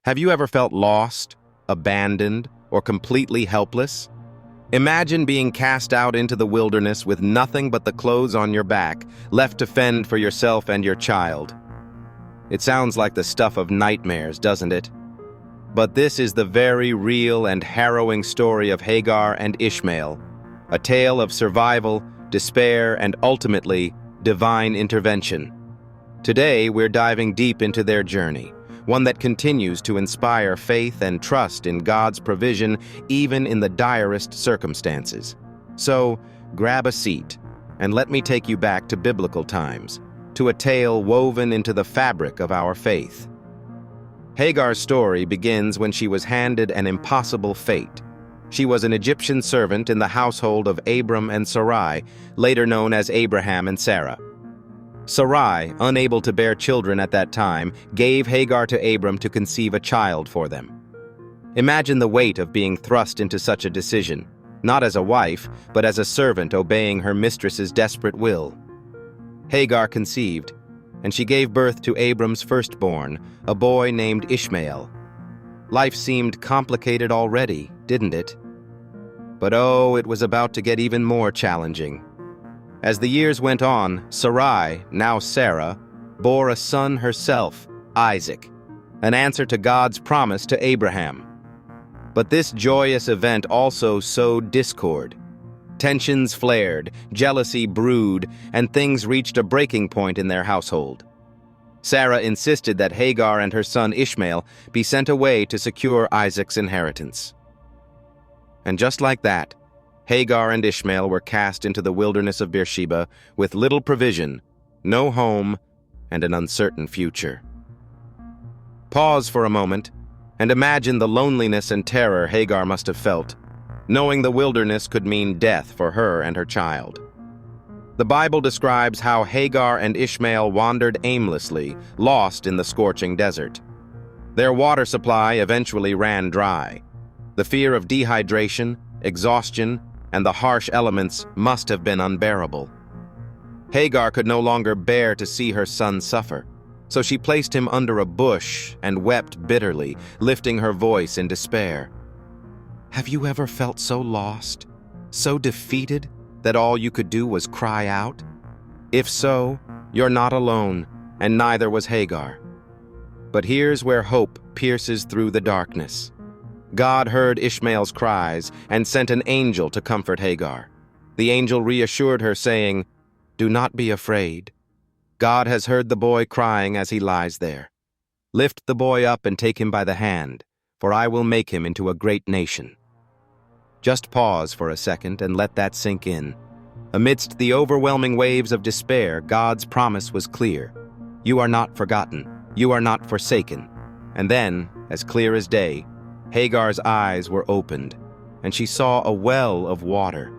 Have you ever felt lost, abandoned, or completely helpless? Imagine being cast out into the wilderness with nothing but the clothes on your back, left to fend for yourself and your child. It sounds like the stuff of nightmares, doesn't it? But this is the very real and harrowing story of Hagar and Ishmael, a tale of survival, despair, and ultimately, divine intervention. Today, we're diving deep into their journey, one that continues to inspire faith and trust in God's provision even in the direst circumstances. So, grab a seat, and let me take you back to biblical times, to a tale woven into the fabric of our faith. Hagar's story begins when she was handed an impossible fate. She was an Egyptian servant in the household of Abram and Sarai, later known as Abraham and Sarah. Sarai, unable to bear children at that time, gave Hagar to Abram to conceive a child for them. Imagine the weight of being thrust into such a decision, not as a wife, but as a servant obeying her mistress's desperate will. Hagar conceived, and she gave birth to Abram's firstborn, a boy named Ishmael. Life seemed complicated already, didn't it? But oh, it was about to get even more challenging. As the years went on, Sarai, now Sarah, bore a son herself, Isaac, an answer to God's promise to Abraham. But this joyous event also sowed discord. Tensions flared, jealousy brewed, and things reached a breaking point in their household. Sarah insisted that Hagar and her son Ishmael be sent away to secure Isaac's inheritance. And just like that, Hagar and Ishmael were cast into the wilderness of Beersheba with little provision, no home, and an uncertain future. Pause for a moment and imagine the loneliness and terror Hagar must have felt, knowing the wilderness could mean death for her and her child. The Bible describes how Hagar and Ishmael wandered aimlessly, lost in the scorching desert. Their water supply eventually ran dry. The fear of dehydration, exhaustion, and the harsh elements must have been unbearable. Hagar could no longer bear to see her son suffer, so she placed him under a bush and wept bitterly, lifting her voice in despair. Have you ever felt so lost, so defeated, that all you could do was cry out? If so, you're not alone, and neither was Hagar. But here's where hope pierces through the darkness. God heard Ishmael's cries and sent an angel to comfort Hagar. The angel reassured her, saying, "Do not be afraid. God has heard the boy crying as he lies there. Lift the boy up and take him by the hand, for I will make him into a great nation." Just pause for a second and let that sink in. Amidst the overwhelming waves of despair, God's promise was clear. You are not forgotten. You are not forsaken. And then, as clear as day, Hagar's eyes were opened, and she saw a well of water.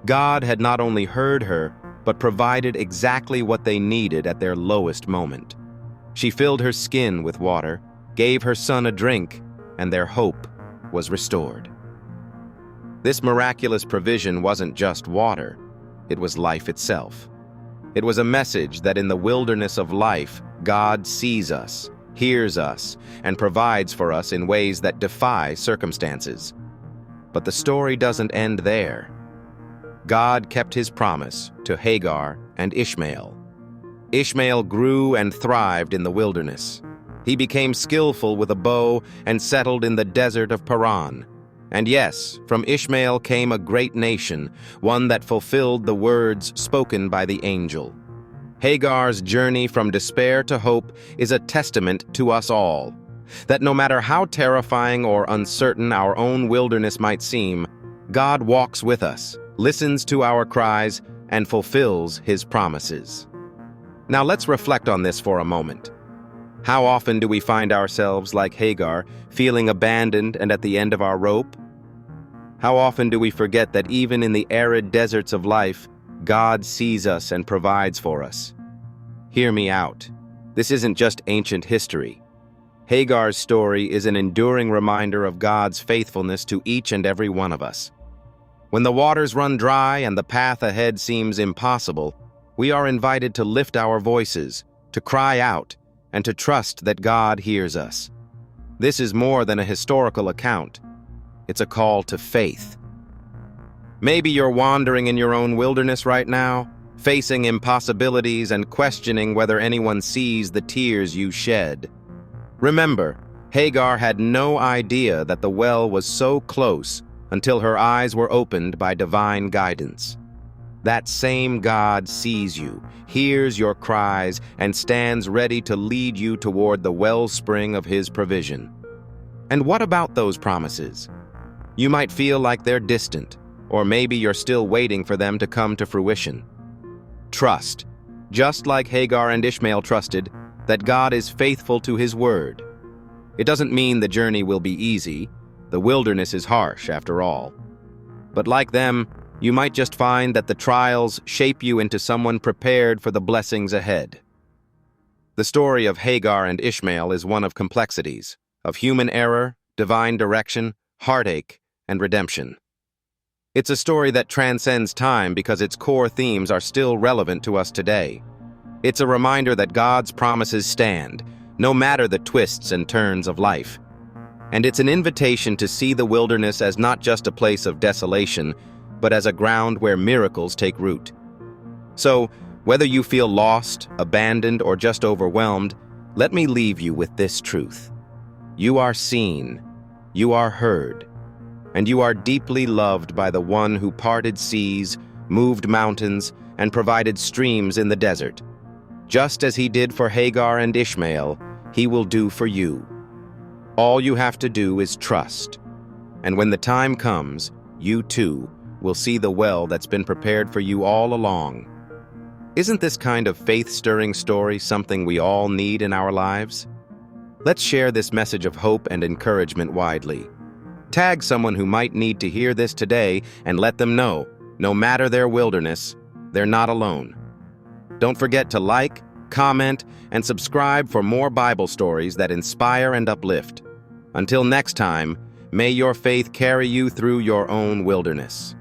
God had not only heard her, but provided exactly what they needed at their lowest moment. She filled her skin with water, gave her son a drink, and their hope was restored. This miraculous provision wasn't just water, it was life itself. It was a message that in the wilderness of life, God sees us, hears us, and provides for us in ways that defy circumstances. But the story doesn't end there. God kept his promise to Hagar and Ishmael. Ishmael grew and thrived in the wilderness. He became skillful with a bow and settled in the desert of Paran. And yes, from Ishmael came a great nation, one that fulfilled the words spoken by the angel. Hagar's journey from despair to hope is a testament to us all, that no matter how terrifying or uncertain our own wilderness might seem, God walks with us, listens to our cries, and fulfills his promises. Now let's reflect on this for a moment. How often do we find ourselves like Hagar, feeling abandoned and at the end of our rope? How often do we forget that even in the arid deserts of life, God sees us and provides for us? Hear me out. This isn't just ancient history. Hagar's story is an enduring reminder of God's faithfulness to each and every one of us. When the waters run dry and the path ahead seems impossible, we are invited to lift our voices, to cry out, and to trust that God hears us. This is more than a historical account. It's a call to faith. Maybe you're wandering in your own wilderness right now, facing impossibilities and questioning whether anyone sees the tears you shed. Remember, Hagar had no idea that the well was so close until her eyes were opened by divine guidance. That same God sees you, hears your cries, and stands ready to lead you toward the wellspring of His provision. And what about those promises? You might feel like they're distant, or maybe you're still waiting for them to come to fruition. Trust, just like Hagar and Ishmael trusted, that God is faithful to His word. It doesn't mean the journey will be easy. The wilderness is harsh, after all. But like them, you might just find that the trials shape you into someone prepared for the blessings ahead. The story of Hagar and Ishmael is one of complexities, of human error, divine direction, heartache, and redemption. It's a story that transcends time because its core themes are still relevant to us today. It's a reminder that God's promises stand, no matter the twists and turns of life. And it's an invitation to see the wilderness as not just a place of desolation, but as a ground where miracles take root. So, whether you feel lost, abandoned, or just overwhelmed, let me leave you with this truth. You are seen, you are heard, and you are deeply loved by the one who parted seas, moved mountains, and provided streams in the desert. Just as He did for Hagar and Ishmael, He will do for you. All you have to do is trust. And when the time comes, you too will see the well that's been prepared for you all along. Isn't this kind of faith-stirring story something we all need in our lives? Let's share this message of hope and encouragement widely. Tag someone who might need to hear this today and let them know, no matter their wilderness, they're not alone. Don't forget to like, comment, and subscribe for more Bible stories that inspire and uplift. Until next time, may your faith carry you through your own wilderness.